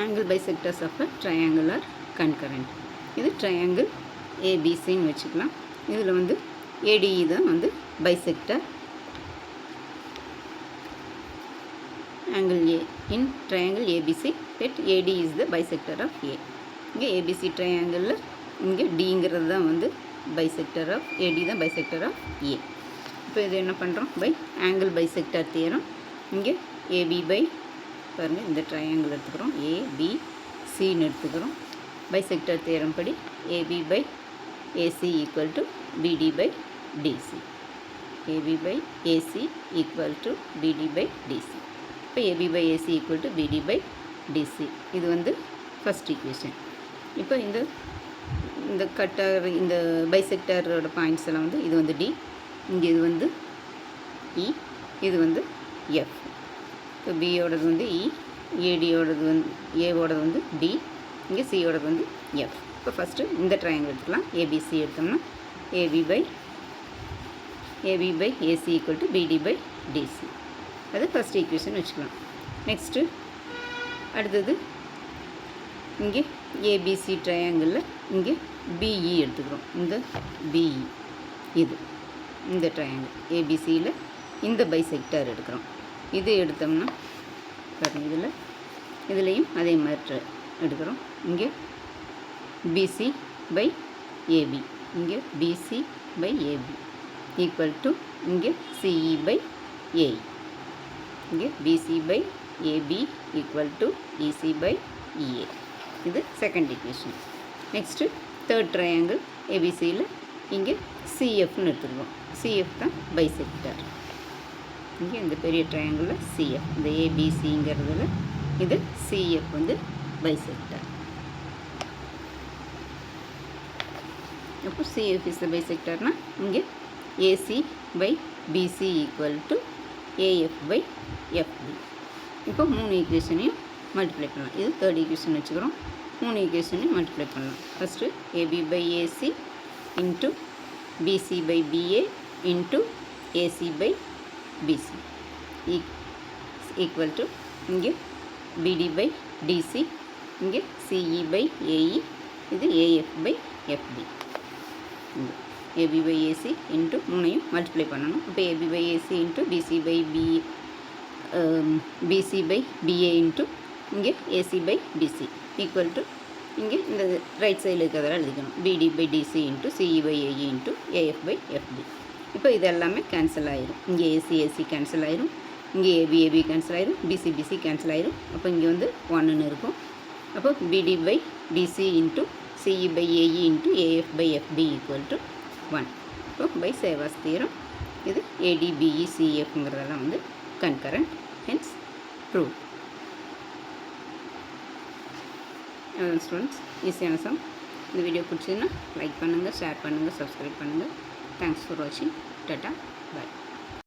angle bisectors of a triangle are concurrent. இது triangle ABCன்னு வச்சுக்கலாம். இதில் வந்து ADE தான் வந்து bisector. Angle A in triangle ABC, that AD is the bisector of A. இங்கே ABC triangle இங்கே Dங்கிறது தான் வந்து bisector of AD தான் bisector of A. இப்போ இது என்ன பண்ணுறோம்? By angle bisector theorem. இங்கே AB by பாருங்கள் இந்த ட்ரையாங்கிள் எடுத்துக்கிறோம், ABCன்னு எடுத்துக்கிறோம். பைசெக்டர் தியரம் படி AB by AC equal to BD by DC. AB by AC equal to BD by DC. இப்போ AB by AC equal to BD by DC. இது வந்து ஃபஸ்ட் ஈக்குவேஷன். இப்போ இந்த கட்டர் இந்த பைசெக்டரோட பாயிண்ட்ஸ் எல்லாம் வந்து இது வந்து D, இங்கே இது வந்து E, இது வந்து F. இப்போ பியோடது வந்து இ, ஏடியோடது வந்து ஏவோடது வந்து டி, இங்கே சியோடது வந்து எஃப். இப்போ ஃபஸ்ட்டு இந்த ட்ரையாங்கிள் எடுத்துக்கலாம். ஏபிசி எடுத்தோம்னா AB by AC equal to BD by DC. அது ஃபஸ்ட் ஈக்குவேஷன் வச்சுக்கலாம். நெக்ஸ்ட்டு அடுத்தது இங்கே ஏபிசி ட்ரையாங்கிளில் இங்கே பிஇ எடுத்துக்கிறோம். இந்த பிஇ இது இந்த ட்ரையாங்கிள் ஏபிசியில் இந்த பைசெக்டர் எடுக்கிறோம். இது எடுத்தோம்னா பாருங்கள் இதுலேயும் அதே மாதிரி எடுக்கிறோம். இங்கே பிசி பை ஏபி, இங்கே PC by AB equal to இங்கே சிஇ பை ஏஇ, இங்கே PC by AB equal to EC by EA. இது second equation. Next third triangle ஏபிசியில் இங்கே சிஎஃப்னு எடுத்துருக்கோம். சிஎஃப் தான் பைசெக்டர். இங்கே இந்த பெரிய ட்ரையாங்கிளில் சிஎஃப், இந்த ஏபிசிங்கிறதுல இது சிஎஃப் வந்து பைசெக்டர். அப்போ சிஎஃப் இஸ் த பைசெக்டர்னால் இங்கே AC by BC equal to AF by FB. இப்போ 3 ஈக்குவேஷனையும் மல்டிப்ளை பண்ணலாம். இது தேர்ட் ஈக்குவேஷன் வச்சுக்கிறோம். 3 ஈக்குவேஷனையும் மல்டிப்ளை பண்ணலாம். First AB by AC into BC by BA into AC by BC equal to இங்கே BD by DC, இங்கே CE by AE, இது AF by FD. AB by AC into 3ஐயும் multiply பண்ணணும். அப்போ AB by AC into BC by BC by BA into இங்கே AC by BC equal to இங்கே இந்த right சைடில் இருக்கிறதெல்லாம் எழுதிக்கணும். BD by DC into CE by AE into AF by FD. இப்போ இது எல்லாமே கேன்சல் ஆயிரும். இங்கே ஏசி ஏசி கேன்சல் ஆயிரும், இங்கே ஏபி ஏபி கேன்சல் ஆயிரும், பிசி பிசி கேன்சல் ஆயிரும். அப்போ இங்கே வந்து 1ன்னு இருக்கும். அப்போ BD by DC into CE by AE into AF by FB equal to 1. இப்போ பை சேவாஸ் தியரம் இது ஏடிபிஇ சிஎஃப்ங்கிறதெல்லாம் வந்து கன்கரண்ட், ஹென்ஸ் ப்ரூவ். ஸ்டூடெண்ட்ஸ், ஈஸியான சம். இந்த வீடியோ பிடிச்சதுன்னா லைக் பண்ணுங்கள், ஷேர் பண்ணுங்கள், சப்ஸ்கிரைப் பண்ணுங்கள். Thanks for watching. Tata. Bye.